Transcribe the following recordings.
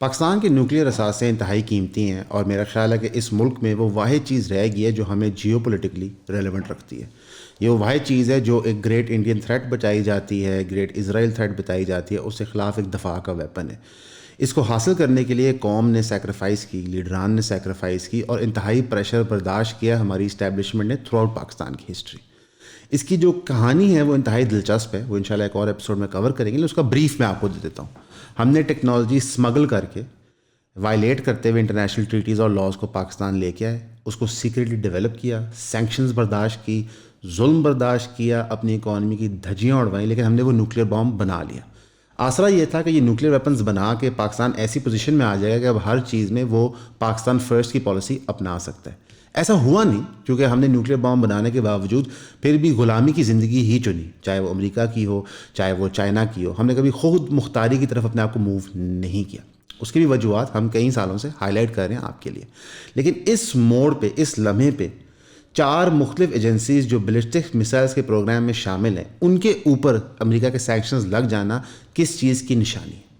پاکستان کے نیوکلیئر اثاثے انتہائی قیمتی ہیں اور میرا خیال ہے کہ اس ملک میں وہ واحد چیز رہ گئی ہے جو ہمیں جیو پولیٹیکلی ریلیونٹ رکھتی ہے. یہ وہ واحد چیز ہے جو ایک گریٹ انڈین تھریٹ بتائی جاتی ہے, گریٹ اسرائیل تھریٹ بتائی جاتی ہے, اس کے خلاف ایک دفاع کا ویپن ہے. اس کو حاصل کرنے کے لیے قوم نے سیکریفائس کی, لیڈران نے سیکریفائس کی اور انتہائی پریشر برداشت کیا ہماری اسٹیبلشمنٹ نے تھرو آؤٹ پاکستان کی ہسٹری. اس کی جو کہانی ہے وہ انتہائی دلچسپ ہے, وہ انشاءاللہ ایک اور ایپیسوڈ میں کور کریں گے, لیکن اس کا بریف میں آپ کو دے دیتا ہوں. ہم نے ٹیکنالوجی اسمگل کر کے وائلیٹ کرتے ہوئے انٹرنیشنل ٹریٹیز اور لاز کو پاکستان لے کے آئے, اس کو سیکریٹلی ڈیولپ کیا, سینکشنز برداشت کی, ظلم برداشت کیا, اپنی اکانومی کی دھجیاں اڑوائیں, لیکن ہم نے وہ نیوکلیئر بام بنا لیا. آسرا یہ تھا کہ یہ نیوکلیئر ویپنز بنا کے پاکستان ایسی پوزیشن میں آ جائے گا کہ اب ہر چیز میں وہ پاکستان فرسٹ کی پالیسی اپنا سکتا ہے. ایسا ہوا نہیں, کیونکہ ہم نے نیوکلیئر بام بنانے کے باوجود پھر بھی غلامی کی زندگی ہی چنی, چاہے وہ امریکہ کی ہو چاہے وہ چائنا کی ہو. ہم نے کبھی خود مختاری کی طرف اپنے آپ کو موو نہیں کیا. اس کی بھی وجوہات ہم کئی سالوں سے ہائی لائٹ کر رہے ہیں آپ کے لیے. لیکن اس موڑ پہ, اس لمحے پہ 4 مختلف ایجنسیز جو بیلسٹک میسائلز کے پروگرام میں شامل ہیں, ان کے اوپر امریکہ کے سینکشنز لگ جانا کس چیز کی نشانی ہے؟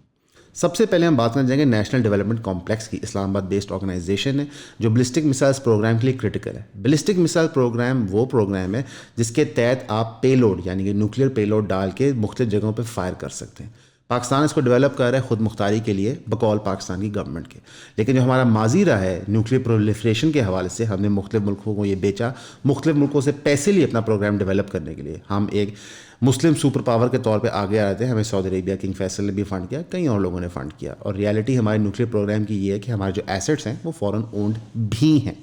سب سے پہلے ہم بات کرنا چاہیں گے نیشنل ڈیولپمنٹ کمپلیکس کی. اسلام آباد بیسڈ آرگنائزیشن ہے جو بیلسٹک میسائلز پروگرام کے لیے کرٹیکل ہے. بیلسٹک میسائل پروگرام وہ پروگرام ہے جس کے تحت آپ پے لوڈ یعنی کہ نیوکلیئر پے لوڈ ڈال کے مختلف جگہوں پہ فائر کر سکتے ہیں. پاکستان اس کو ڈیولپ کر رہا ہے خود مختاری کے لیے بقول پاکستان کی گورنمنٹ کے. لیکن جو ہمارا ماضی رہا ہے نیوکلیئر پرولیفریشن کے حوالے سے, ہم نے مختلف ملکوں کو یہ بیچا, مختلف ملکوں سے پیسے لیے اپنا پروگرام ڈیولپ کرنے کے لیے. ہم ایک مسلم سپر پاور کے طور پہ آگے آ رہے تھے, ہمیں سعودی عربیہ کنگ فیصل نے بھی فنڈ کیا, کئی اور لوگوں نے فنڈ کیا. اور ریالٹی ہمارے نیوکلیئر پروگرام کی یہ ہے کہ ہمارے جو ایسٹس ہیں وہ فورن اونڈ بھی ہیں.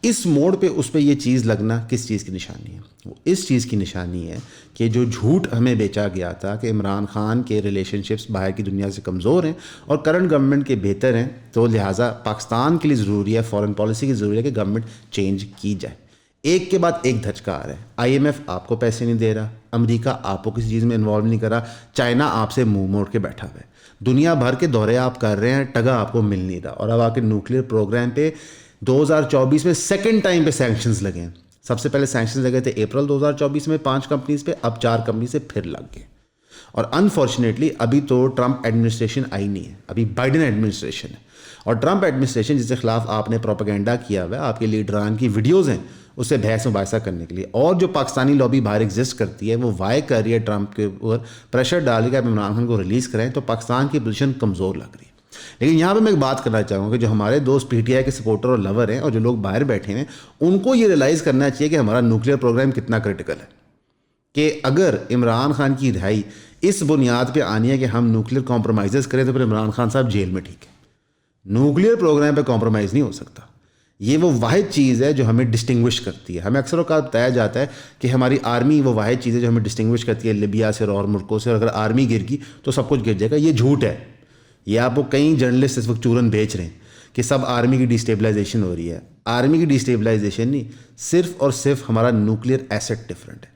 اس موڑ پہ اس پہ یہ چیز لگنا کس چیز کی نشانی ہے؟ وہ اس چیز کی نشانی ہے کہ جو جھوٹ ہمیں بیچا گیا تھا کہ عمران خان کے ریلیشن شپس باہر کی دنیا سے کمزور ہیں اور کرنٹ گورنمنٹ کے بہتر ہیں, تو لہٰذا پاکستان کے لیے ضروری ہے, فارن پالیسی کی ضروری ہے کہ گورنمنٹ چینج کی جائے. ایک کے بعد ایک دھچکا آ رہا ہے. آئی ایم ایف آپ کو پیسے نہیں دے رہا, امریکہ آپ کو کسی چیز میں انوالو نہیں کر رہا, چائنا آپ سے منہ موڑ کے بیٹھا ہوا ہے, دنیا بھر کے دورے آپ کر رہے ہیں, ٹگا آپ کو مل نہیں رہا. اور اب آ کے نیوکلیئر پروگرام پہ 2024 میں سیکنڈ ٹائم پہ سینکشنز لگے ہیں. سب سے پہلے سینکشنز لگے تھے اپریل 2024 میں 5 کمپنیز پہ, اب 4 کمپنی سے پھر لگ گئے. اور انفارچونیٹلی ابھی تو ٹرمپ ایڈمنسٹریشن آئی نہیں ہے, ابھی بائیڈن ایڈمنسٹریشن ہے. اور ٹرمپ ایڈمنسٹریشن جس کے خلاف آپ نے پروپیگنڈا کیا ہوا ہے, آپ کے لیڈران کی ویڈیوز ہیں اس سے بحث مباحثہ کرنے کے لیے, اور جو پاکستانی لابی باہر ایگزسٹ کرتی ہے وہ وائے کر رہی ہے ٹرمپ کے اوپر پریشر ڈال کے آپ عمران خان کو ریلیز کریں, تو پاکستان کی پوزیشن کمزور لگ رہی ہے. لیکن یہاں پہ میں ایک بات کرنا چاہوں گا کہ جو ہمارے دوست پی ٹی آئی کے سپورٹر اور لور ہیں اور جو لوگ باہر بیٹھے ہیں, ان کو یہ ریلائز کرنا چاہیے کہ ہمارا نیوکلیئر پروگرام کتنا کرٹیکل ہے. کہ اگر عمران خان کی رہائی اس بنیاد پہ آنی ہے کہ ہم نیوکلیئر کمپرومائزز کریں تو پھر عمران خان صاحب جیل میں ٹھیک ہے. نیوکلیئر پروگرام پہ کمپرومائز نہیں ہو سکتا. یہ وہ واحد چیز ہے جو ہمیں ڈسٹنگوش کرتی ہے. ہمیں اکثر اوقات بتایا جاتا ہے کہ ہماری آرمی وہ واحد چیز ہے جو ہمیں ڈسٹنگوش کرتی ہے لیبیا سے اور ملکوں سے, اور اگر آرمی گر گئی تو سب کچھ گر جائے گا. یہ جھوٹ ہے. یہ آپ کو کئی جرنلسٹ اس وقت چورن بیچ رہے ہیں کہ سب آرمی کی ڈیسٹیبلائزیشن ہو رہی ہے. آرمی کی ڈیسٹیبلائزیشن نہیں, صرف اور صرف ہمارا نیوکلیئر ایسٹ ڈفرینٹ ہے.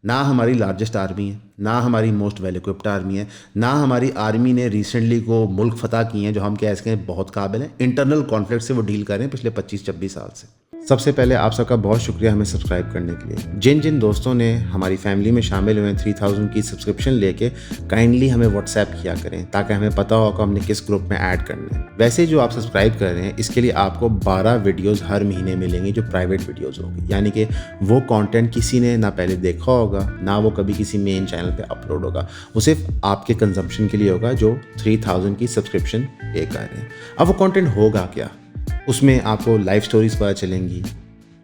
نہ ہماری لارجسٹ آرمی ہے, نہ ہماری موسٹ ویل اکوپڈ آرمی ہے, نہ ہماری آرمی نے ریسنٹلی کو ملک فتح کیے ہیں جو ہم کہہ سکیں بہت قابل ہیں. انٹرنل کانفلکٹ سے وہ ڈیل کر رہے ہیں پچھلے 25-26 سال سے. سب سے پہلے آپ سب کا بہت شکریہ ہمیں سبسکرائب کرنے کے لیے. جن جن دوستوں نے ہماری فیملی میں شامل ہوئے ہیں 3000 کی سبسکرپشن لے کے, کائنڈلی ہمیں واٹس ایپ کیا کریں تاکہ ہمیں پتہ ہو کہ ہم نے کس گروپ میں ایڈ کرنا ہے. ویسے جو آپ سبسکرائب کر رہے ہیں اس کے لیے آپ کو 12 ویڈیوز ہر مہینے ملیں گی جو پرائیویٹ ویڈیوز ہوگی, یعنی کہ وہ کانٹینٹ کسی نے نہ پہلے دیکھا ہوگا نہ وہ کبھی کسی مین چینل پہ اپلوڈ ہوگا. وہ صرف آپ کے کنزمپشن کے لیے ہوگا جو 3000 کی سبسکرپشن پے کر رہے ہیں. اب وہ کانٹینٹ ہوگا کیا؟ اس میں آپ کو لائف سٹوریز پتہ چلیں گی,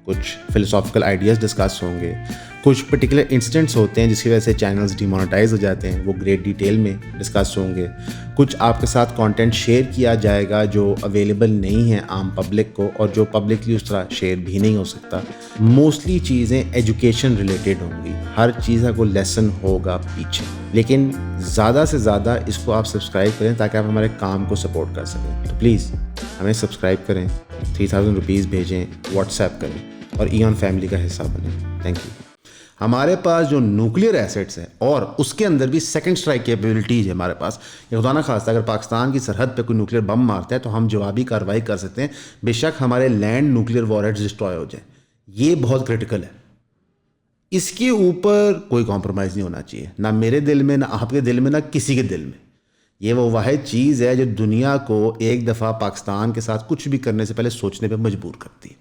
کچھ فلسافیکل آئیڈیاز ڈسکس ہوں گے, کچھ پرٹیکولر انسیڈنٹس ہوتے ہیں جس کی وجہ سے چینلز ڈیمونیٹائز ہو جاتے ہیں, وہ گریٹ ڈیٹیل میں ڈسکس ہوں گے. کچھ آپ کے ساتھ کانٹینٹ شیئر کیا جائے گا جو اویلیبل نہیں ہے عام پبلک کو اور جو پبلکلی اس طرح شیئر بھی نہیں ہو سکتا. موسٹلی چیزیں ایجوکیشن ریلیٹڈ ہوں گی, ہر چیز کا کوئی لیسن ہوگا پیچھے. لیکن زیادہ سے زیادہ اس کو آپ سبسکرائب کریں تاکہ آپ ہمارے کام کو سپورٹ کر سکیں. تو پلیز ہمیں سبسکرائب کریں, 3000 روپیز بھیجیں, واٹس ایپ کریں اور ایون فیملی کا حصہ بنیں. Thank you. ہمارے پاس جو نیوکلیئر ایسٹس ہیں اور اس کے اندر بھی سیکنڈ اسٹرائک کیپیبلٹیز ہے ہمارے پاس. یہ خدا نہ خواستہ اگر پاکستان کی سرحد پہ کوئی نیوکلیئر بم مارتا ہے تو ہم جوابی کارروائی کر سکتے ہیں, بے شک ہمارے لینڈ نیوکلیئر وارہیڈز ڈسٹروائے ہو جائیں. یہ بہت کرٹیکل ہے. اس کے اوپر کوئی کمپرومائز نہیں ہونا چاہیے, نہ میرے دل میں, نہ آپ کے دل میں, نہ کسی کے دل میں. یہ وہ واحد چیز ہے جو دنیا کو ایک دفعہ پاکستان کے ساتھ کچھ بھی کرنے سے پہلے سوچنے پہ مجبور کرتی ہے.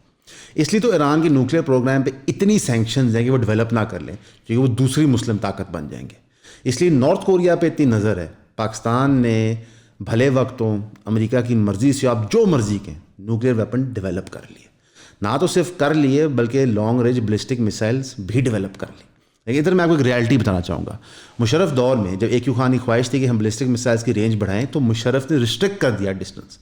اس لیے تو ایران کی نیوکلیئر پروگرام پہ اتنی سینکشنز ہیں کہ وہ ڈیولپ نہ کر لیں کیونکہ وہ دوسری مسلم طاقت بن جائیں گے. اس لیے نارتھ کوریا پہ اتنی نظر ہے. پاکستان نے بھلے وقتوں امریکہ کی مرضی سے آپ جو مرضی کے نیوکلیئر ویپن ڈیولپ کر لیے, نہ تو صرف کر لیے بلکہ لانگ رینج بلسٹک میسائلز بھی ڈیولپ کر لی. لیکن ادھر میں آپ کو ایک ریالٹی بتانا چاہوں گا. مشرف دور میں جب AQ خان کی خواہش تھی کہ ہم بلسٹک میسائلز کی رینج بڑھائیں تو مشرف نے ریسٹرکٹ کر دیا ڈسٹنس,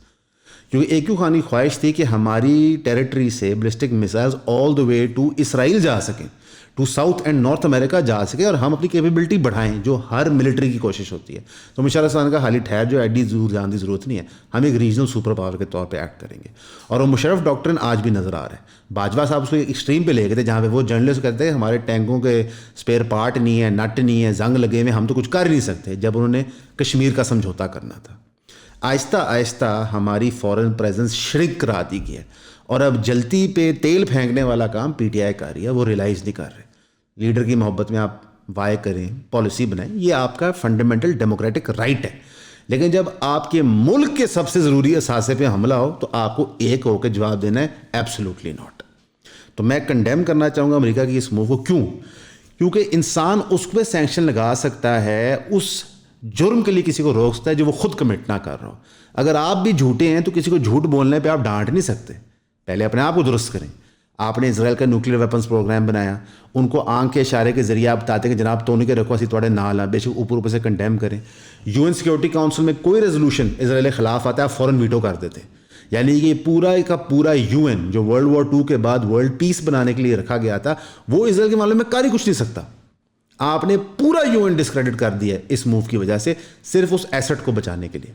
کیونکہ AQ خان کی خواہش تھی کہ ہماری ٹیریٹری سے ballistic میسائلز all the way to Israel جا سکیں, ٹو ساؤتھ اینڈ نارتھ امریکہ جا سکے اور ہم اپنی کیپیبلٹی بڑھائیں جو ہر ملٹری کی کوشش ہوتی ہے. تو مشرف صاحب کا حالی ٹھہر جو ایڈی دور جان کی ضرورت نہیں ہے, ہم ایک ریجنل سپر پاور کے طور پہ ایکٹ کریں گے. اور وہ مشرف ڈاکٹرن آج بھی نظر آ رہا ہے. باجوہ صاحب اس کو ایک ایکسٹریم پہ لے گئے تھے جہاں پہ وہ جرنلسٹ کہتے ہیں ہمارے ٹینکوں کے اسپیئر پارٹ نہیں ہے, نٹ نہیں ہے, زنگ لگے ہوئے, ہم تو کچھ کر ہی نہیں سکتے, جب انہوں نے کشمیر کا سمجھوتا کرنا تھا. آہستہ آہستہ ہماری فورن پریزنس شرک کرا دی گئی ہے اور اب جلتی پہ تیل پھینکنے والا کام PTI کر رہی ہے, وہ ریلائز نہیں کر رہے. لیڈر کی محبت میں آپ وائے کریں, پالیسی بنائیں, یہ آپ کا فنڈامنٹل ڈیموکریٹک رائٹ ہے. لیکن جب آپ کے ملک کے سب سے ضروری اثاثے پہ حملہ ہو تو آپ کو ایک ہو کے جواب دینا ہے, ایبسولوٹلی ناٹ. تو میں کنڈیم کرنا چاہوں گا امریکہ کی اس موو کو. کیوں؟ کیونکہ انسان اس پہ سینکشن لگا سکتا ہے اس جرم کے لیے کسی کو روک سکتا ہے جو وہ خود کمٹ نہ کر رہا ہو. اگر آپ بھی جھوٹے ہیں تو کسی کو جھوٹ بولنے پہ آپ ڈانٹ نہیں سکتے, پہلے اپنے آپ کو درست کریں. آپ نے اسرائیل کا نیوکلیئر ویپنس پروگرام بنایا, ان کو آنکھ کے اشارے کے ذریعے آپ بتاتے ہیں کہ جناب تو نہیں کے رکھو اسی تھوڑے نال ہیں, بے شک اوپر سے کنڈیم کریں. UN سیکورٹی کاؤنسل میں کوئی ریزولوشن اسرائیل کے خلاف آتا ہے آپ فوراً ویٹو کر دیتے. یعنی کہ پورا کا پورا UN جو World War II کے بعد ورلڈ پیس بنانے کے لیے رکھا گیا تھا وہ اسرائیل کے معاملے میں کر ہی کچھ نہیں سکتا. آپ نے پورا UN ڈسکریڈٹ کر دیا ہے اس موو کی وجہ سے, صرف اس ایسٹ کو بچانے کے لیے.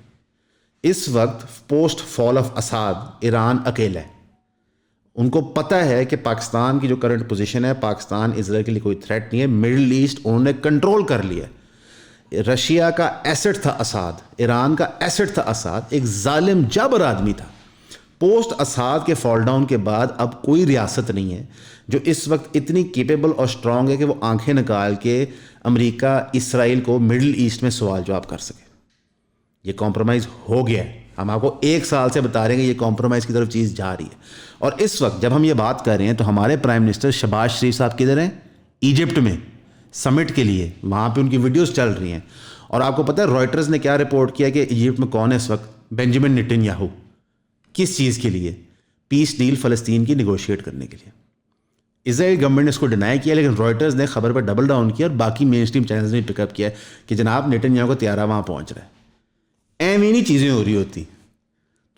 اس وقت پوسٹ فال آف اساد ایران اکیلا ہے. ان کو پتہ ہے کہ پاکستان کی جو کرنٹ پوزیشن ہے, پاکستان اسرائیل کے لیے کوئی تھریٹ نہیں ہے. مڈل ایسٹ انہوں نے کنٹرول کر لیا. رشیا کا ایسٹ تھا اساد, ایران کا ایسٹ تھا اساد, ایک ظالم جابر آدمی تھا. پوسٹ اساد کے فال ڈاؤن کے بعد اب کوئی ریاست نہیں ہے جو اس وقت اتنی کیپیبل اور اسٹرانگ ہے کہ وہ آنکھیں نکال کے امریکہ اسرائیل کو مڈل ایسٹ میں سوال جواب کر سکے. یہ کمپرومائز ہو گیا ہے. ہم آپ کو 1 سال سے بتا رہے ہیں کہ یہ کمپرومائز کی طرف چیز جا رہی ہے. اور اس وقت جب ہم یہ بات کر رہے ہیں تو ہمارے پرائم منسٹر شہباز شریف صاحب کدھر ہیں؟ ایجپٹ میں سمٹ کے لیے, وہاں پہ ان کی ویڈیوز چل رہی ہیں. اور آپ کو پتہ ہے رائٹرز نے کیا رپورٹ کیا کہ ایجپٹ میں کون ہے اس وقت؟ بینجامن نیتن یاہو. کس چیز کے لیے؟ پیس ڈیل فلسطین کی نیگوشیٹ کرنے کے لیے. اسرائیل گورنمنٹ نے اس کو ڈینائی کیا, لیکن رائٹرز نے خبر پر ڈبل ڈاؤن کیا اور باقی مین اسٹریم چینلز نے پک اپ کیا کہ جناب نیتن یاہو کا طیارہ وہاں پہنچ رہا ہے. ایویں نہیں چیزیں ہو رہی ہوتی.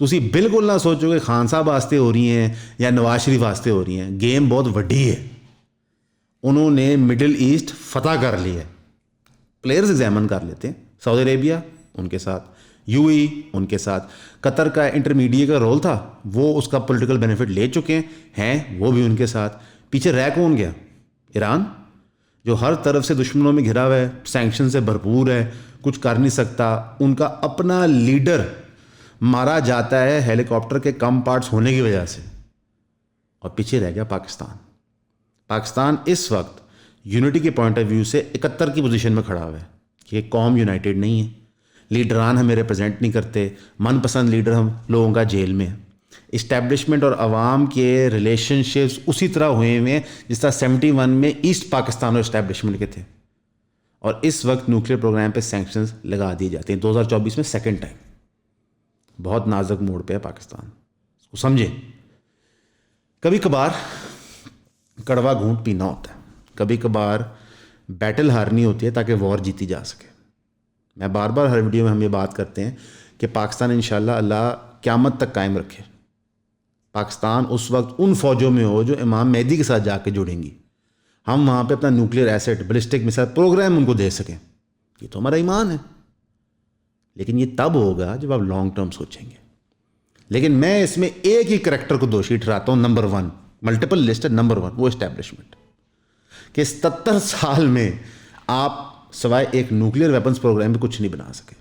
تسی بالکل نہ سوچو کہ خان صاحب واسطے ہو رہی ہیں یا نواز شریف واسطے ہو رہی ہیں. گیم بہت وڈی ہے. انہوں نے مڈل ایسٹ فتح کر لی ہے. پلیئرز ایگزامن کر لیتے ہیں. سعودی عربیہ ان کے ساتھ, UAE ان کے ساتھ, قطر کا انٹرمیڈیٹ کا رول تھا وہ اس کا پولیٹیکل بینیفٹ لے چکے ہیں, وہ بھی ان کے ساتھ. پیچھے رہ کون گیا؟ ایران, جو ہر طرف سے دشمنوں میں گھرا ہوا ہے, سینکشن سے بھرپور ہے, کچھ کر نہیں سکتا. ان کا اپنا لیڈر مارا جاتا ہے ہیلی کاپٹر کے کم پارٹس ہونے کی وجہ سے. اور پیچھے رہ گیا پاکستان. پاکستان اس وقت یونٹی کے پوائنٹ آف ویو سے 71 کی پوزیشن میں کھڑا ہوا ہے کہ قوم یونائٹڈ نہیں ہے. لیڈران ہمیں ریپرزینٹ نہیں کرتے, من پسند لیڈر ہم لوگوں کا جیل میں ہے. اسٹیبلشمنٹ اور عوام کے ریلیشن شپس اسی طرح ہوئے ہوئے ہیں جس طرح 71 میں ایسٹ پاکستان اور اسٹیبلشمنٹ کے تھے. اور اس وقت نیوکلیئر پروگرام پہ سینکشنز لگا دیے جاتے ہیں 2024 میں سیکنڈ ٹائم. بہت نازک موڑ پہ ہے پاکستان, اس کو سمجھے. کبھی کبھار کڑوا گھونٹ پینا ہوتا ہے, کبھی کبھار بیٹل ہارنی ہوتی ہے تاکہ وار جیتی جا سکے. میں بار بار ہر ویڈیو میں ہم یہ بات کرتے ہیں کہ پاکستان انشاءاللہ اللہ قیامت تک قائم رکھے. پاکستان اس وقت ان فوجوں میں ہو جو امام مہدی کے ساتھ جا کے جڑیں گی. ہم وہاں پہ اپنا نیوکلیئر ایسٹ, بلسٹک مثال پروگرام ان کو دے سکیں. یہ تو ہمارا ایمان ہے. لیکن یہ تب ہوگا جب آپ لانگ ٹرم سوچیں گے. لیکن میں اس میں ایک ہی کریکٹر کو دوشی ٹھہراتا ہوں, نمبر 1, ملٹیپل لسٹ ہے, نمبر 1 وہ اسٹیبلشمنٹ. کہ 77 سال میں آپ سوائے ایک نیوکلیئر ویپنس پروگرام میں کچھ نہیں بنا سکے.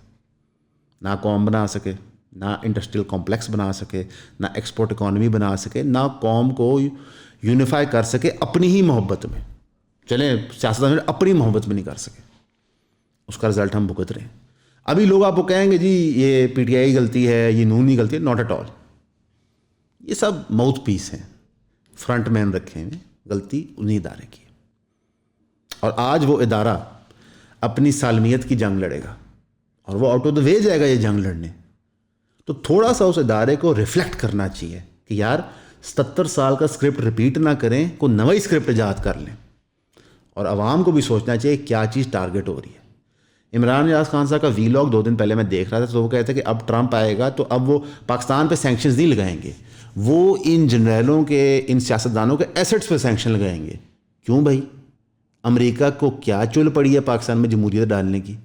نہ قوم بنا سکے, نہ انڈسٹریل کمپلیکس بنا سکے, نہ ایکسپورٹ اکانومی بنا سکے, نہ قوم کو یونیفائی کر سکے اپنی ہی محبت میں. چلیں سیاست میں اپنی محبت میں نہیں کر سکے. اس کا رزلٹ ہم بھگت رہے ہیں. ابھی لوگ آپ کو کہیں گے جی یہ پی ٹی آئی کی غلطی ہے، یہ نون کی غلطی ہے، ناٹ ایٹ آل. یہ سب ماؤتھ پیس ہیں، فرنٹ مین رکھے ہیں، غلطی انہیں ادارے کی. اور آج وہ ادارہ اپنی سالمیت کی جنگ لڑے گا اور وہ آؤٹ آف دا وے جائے گا یہ جنگ لڑنے. تو تھوڑا سا اس ادارے کو ریفلیکٹ کرنا چاہیے کہ یار 77 سال کا اسکرپٹ رپیٹ نہ کریں، کوئی نئی اسکرپٹ ایجاد کر لیں. اور عوام کو بھی سوچنا چاہیے کیا چیز ٹارگٹ ہو رہی ہے. عمران نیاز خان صاحب کا ویلاگ 2 دن پہلے میں دیکھ رہا تھا، تو وہ کہتے ہیں کہ اب ٹرمپ آئے گا تو اب وہ پاکستان پہ سینکشنز نہیں لگائیں گے، وہ ان جنرلوں کے، ان سیاستدانوں کے ایسٹس پہ سینکشن لگائیں گے. کیوں بھائی؟ امریکہ کو کیا چل پڑی ہے پاکستان میں جمہوریت ڈالنے کی؟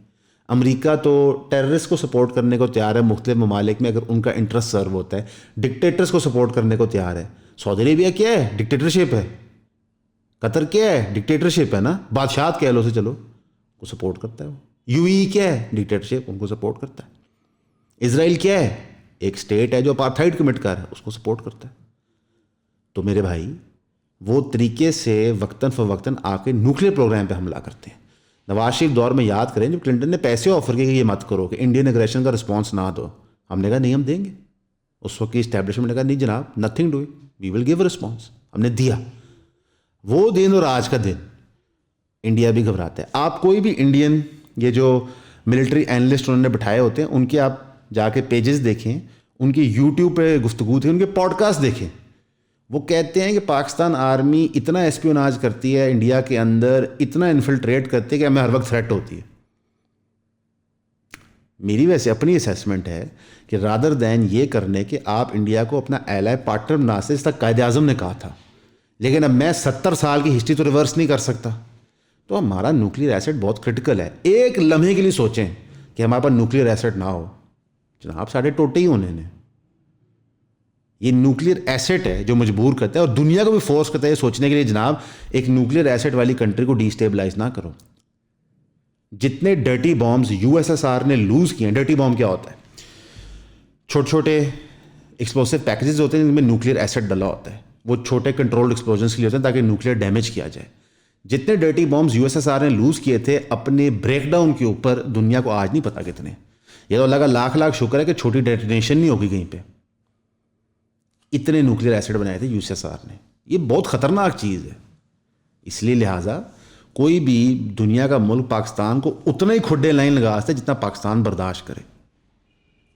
امریکہ تو ٹیررسٹ کو سپورٹ کرنے کو تیار ہے مختلف ممالک میں اگر ان کا انٹرسٹ سرو ہوتا ہے، ڈکٹیٹرس کو سپورٹ کرنے کو تیار ہے. سعودی عربیہ کیا ہے؟ ڈکٹیٹرشپ ہے. قطر کیا ہے؟ ڈکٹیٹرشپ ہے نا، بادشاہت کہہ لو سے چلو، کو سپورٹ کرتا ہے. وہ یو ای کیا ہے؟ ڈکٹیٹرشپ، ان کو سپورٹ کرتا ہے. اسرائیل کیا ہے؟ ایک اسٹیٹ ہے جو اپارتھائڈ کمٹ کر ہے، اس کو سپورٹ کرتا ہے. تو میرے بھائی وہ طریقے سے وقتاً فوقتاً آ کے نیوکلیر پروگرام پہ حملہ کرتے ہیں. نواز شریف دور میں یاد کریں جب کلنٹن نے پیسے آفر کیے کہ یہ مت کرو، کہ انڈین اگریشن کا رسپانس نہ دو، ہم نے کہا نہیں ہم دیں گے. اس وقت کی اسٹیبلشمنٹ نے کہا نہیں جناب، nothing doing, we will give a response. ہم نے دیا. وہ دن اور آج کا دن انڈیا بھی گھبراتا ہے. آپ کوئی بھی انڈین، یہ جو ملٹری اینالسٹ انہوں نے بٹھائے ہوتے ہیں، ان کے آپ جا کے پیجز دیکھیں، ان کی یوٹیوب پہ گفتگو تھی، ان کے پوڈ کاسٹ دیکھیں. وہ کہتے ہیں کہ پاکستان آرمی اتنا اسپیوناج کرتی ہے انڈیا کے اندر، اتنا انفلٹریٹ کرتی ہے کہ ہمیں ہر وقت تھریٹ ہوتی ہے. میری ویسے اپنی اسیسمنٹ ہے کہ رادر دین یہ کرنے کہ آپ انڈیا کو اپنا ایلائی پارٹنر بنا سے، اس تک قائد اعظم نے کہا تھا، لیکن اب میں 70 سال کی ہسٹری تو ریورس نہیں کر سکتا. تو ہمارا نیوکلیر ایسٹ بہت کرٹیکل ہے. ایک لمحے کے لیے سوچیں کہ ہمارے پاس نیوکلیر ایسٹ نہ ہو، جناب ساڑھے ٹوٹے ہی ہونے نے. یہ نیوکلیر ایسٹ ہے جو مجبور کرتا ہے اور دنیا کو بھی فورس کرتا ہے یہ سوچنے کے لیے جناب ایک نیوکلیر ایسٹ والی کنٹری کو ڈی اسٹیبلائز نہ کرو. جتنے dirty bombs U S S R نے لوز کیے ہیں، ڈرٹی بام کیا ہوتا ہے؟ چھوٹے چھوٹے ایکسپلوسو پیکجز ہوتے ہیں جن میں نیوکلیر ایسٹ ڈلا ہوتا ہے. وہ چھوٹے کنٹرولڈ ایکسپلوژنس کے لیے ہوتے ہیں تاکہ نیوکلیر ڈیمیج کیا جائے. جتنے dirty bombs U S S R نے لوز کیے تھے اپنے بریک ڈاؤن کے اوپر، دنیا کو آج نہیں پتا کتنے. یہ تو اللہ کا لاکھ لاکھ شکر ہے کہ چھوٹی ڈیٹینیشن نہیں ہوگی کہیں پہ. اتنے نیوکلیر ایسڈ بنائے تھے یو ایس ایس آر نے. یہ بہت خطرناک چیز ہے. اس لیے لہٰذا کوئی بھی دنیا کا ملک پاکستان کو اتنا ہی کھڈے لائن لگا سکتا ہے جتنا پاکستان برداشت کرے.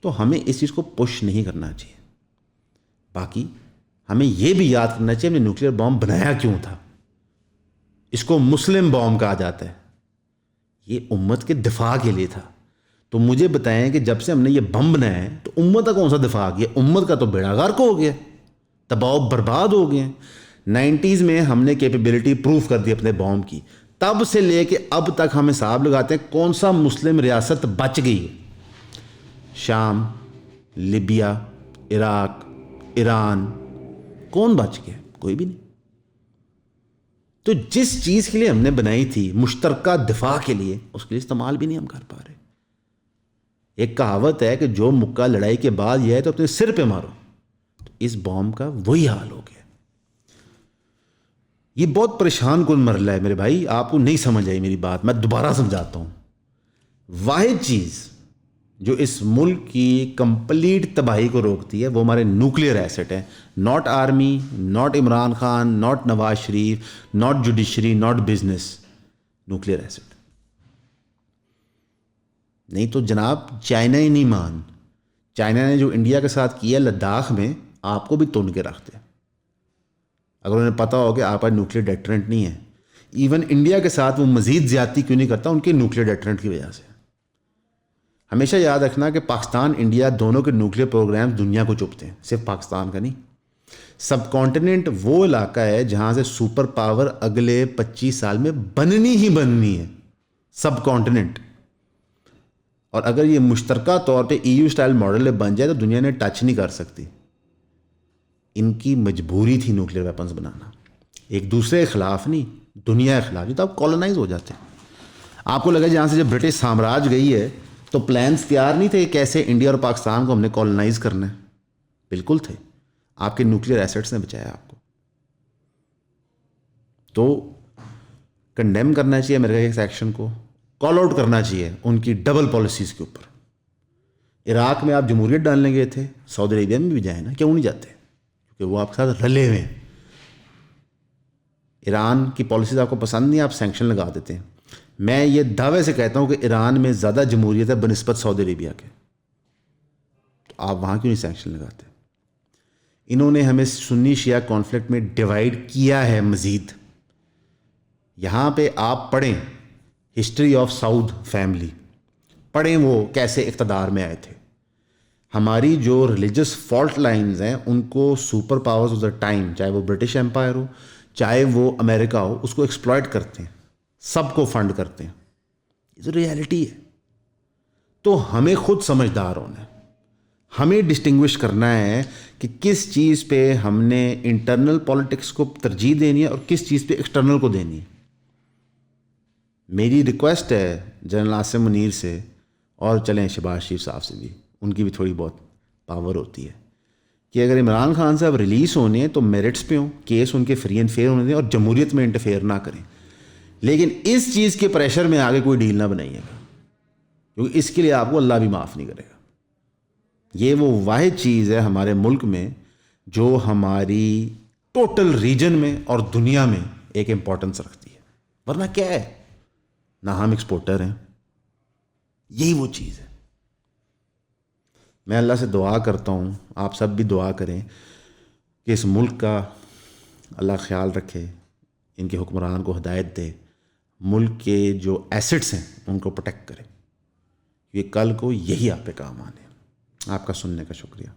تو ہمیں اس چیز کو پش نہیں کرنا چاہیے. باقی ہمیں یہ بھی یاد کرنا چاہیے ہم نے نیوکلیر بام بنایا کیوں تھا. اس کو مسلم بام کہا جاتا ہے. یہ امت کے دفاع کے لیے تھا. تو مجھے بتائیں کہ جب سے ہم نے یہ بم بنایا ہے تو امت کا کون سا دفاع کیا؟ امت کا تو بیڑا غرق ہو گیا، تباہ برباد ہو گئے. 90s میں ہم نے کیپیبلٹی پروف کر دی اپنے بام کی. تب سے لے کے اب تک ہم حساب لگاتے ہیں کون سا مسلم ریاست بچ گئی ہے. شام، لیبیا، عراق، ایران، کون بچ گیا؟ کوئی بھی نہیں. تو جس چیز کے لیے ہم نے بنائی تھی مشترکہ دفاع کے لیے، اس کے لیے استعمال بھی نہیں ہم کر پا رہے. ایک کہاوت ہے کہ جو مکہ لڑائی کے بعد یہ ہے تو اپنے سر پہ مارو. تو اس بام کا وہی حال ہو گیا. یہ بہت پریشان کن مرحلہ ہے میرے بھائی. آپ کو نہیں سمجھ آئی میری بات، میں دوبارہ سمجھاتا ہوں. واحد چیز جو اس ملک کی کمپلیٹ تباہی کو روکتی ہے وہ ہمارے نیوکلیر ایسٹ ہے. Not army, not Imran Khan, not Nawaz Sharif, not judiciary, not business. Nuclear asset. نہیں تو جناب چائنا ہی نہیں مان. چائنا نے جو انڈیا کے ساتھ کیا لداخ میں، آپ کو بھی تون کے رکھتے. اگر انہیں پتا ہو کہ آپ نیوکلیر ڈیٹرنٹ نہیں ہے، ایون انڈیا کے ساتھ وہ مزید زیادتی کیوں نہیں کرتا؟ ان کے نیوکلیر ڈیٹرنٹ کی وجہ سے. ہمیشہ یاد رکھنا کہ پاکستان انڈیا دونوں کے نیوکلیر پروگرام دنیا کو چپتے ہیں، صرف پاکستان کا نہیں. سب کانٹیننٹ وہ علاقہ ہے جہاں سے سپر پاور اگلے 25 سال میں بننی ہی بننی ہے. سب کانٹیننٹ. اور اگر یہ مشترکہ طور پہ ای یو اسٹائل ماڈل بن جائے تو دنیا نے ٹچ نہیں کر سکتی. ان کی مجبوری تھی نیوکلیر ویپنز بنانا، ایک دوسرے کے خلاف نہیں، دنیا کے خلاف. نہیں تو آپ کالونائز ہو جاتے. آپ کو لگا جہاں سے جب برٹش سامراج گئی ہے تو پلانس تیار نہیں تھے کہ کیسے انڈیا اور پاکستان کو ہم نے کالونائز کرنا ہے؟ بالکل تھے. آپ کے نیوکلیر ایسٹس نے بچایا آپ کو. تو کنڈیم کرنا چاہیے میرے اس ایکشن کو، کال آؤٹ کرنا چاہیے ان کی ڈبل پالیسیز کے اوپر. عراق میں آپ جمہوریت ڈالنے گئے تھے، سعودی عربیہ میں بھی جائیں نا، کیوں نہیں جاتے؟ کیونکہ وہ آپ کے ساتھ رلے ہوئے ہیں. ایران کی پالیسیز آپ کو پسند نہیں، آپ سینکشن لگا دیتے ہیں. میں یہ دعوے سے کہتا ہوں کہ ایران میں زیادہ جمہوریت ہے بنسبت سعودی عربیہ کے، تو آپ وہاں کیوں نہیں سینکشن لگاتے؟ انہوں نے ہمیں سنی شیعہ کانفلکٹ میں ڈیوائیڈ کیا ہے مزید. یہاں پہ آپ پڑھیں ہسٹری آف سعود فیملی، پڑھیں وہ کیسے اقتدار میں آئے تھے. ہماری جو ریلیجس فالٹ لائنز ہیں ان کو super powers of the time, چاہے وہ برٹش امپائر ہو چاہے وہ امریکہ ہو، اس کو ایکسپلائٹ کرتے ہیں، سب کو فنڈ کرتے ہیں. یہ تو ریالٹی ہے. تو ہمیں خود سمجھدار ہونا ہے، ہمیں ڈسٹنگوش کرنا ہے کہ کس چیز پہ ہم نے انٹرنل پالیٹکس کو ترجیح دینی ہے اور کس چیز پہ ایکسٹرنل کو دینی ہے. میری ریکویسٹ ہے جنرل عاصم منیر سے، اور چلیں شہباز شریف صاحب سے بھی، ان کی بھی تھوڑی بہت پاور ہوتی ہے، کہ اگر عمران خان صاحب ریلیز ہونے ہیں تو میرٹس پہ ہوں، کیس ان کے فری اینڈ فیئر ہونے دیں اور جمہوریت میں انٹرفیئر نہ کریں. لیکن اس چیز کے پریشر میں آگے کوئی ڈیل نہ بنائیے گا، کیونکہ اس کے لیے آپ کو اللہ بھی معاف نہیں کرے گا. یہ وہ واحد چیز ہے ہمارے ملک میں جو ہماری ٹوٹل ریجن میں اور دنیا میں ایک امپورٹنس رکھتی ہے. ورنہ کیا ہے، نہ ہم ایکسپورٹر ہیں، یہی وہ چیز ہے. میں اللہ سے دعا کرتا ہوں، آپ سب بھی دعا کریں کہ اس ملک کا اللہ خیال رکھے، ان کے حکمران کو ہدایت دے، ملک کے جو ایسٹس ہیں ان کو پروٹیکٹ کرے. یہ کل کو یہی آپ پہ کام آنے. آپ کا سننے کا شکریہ.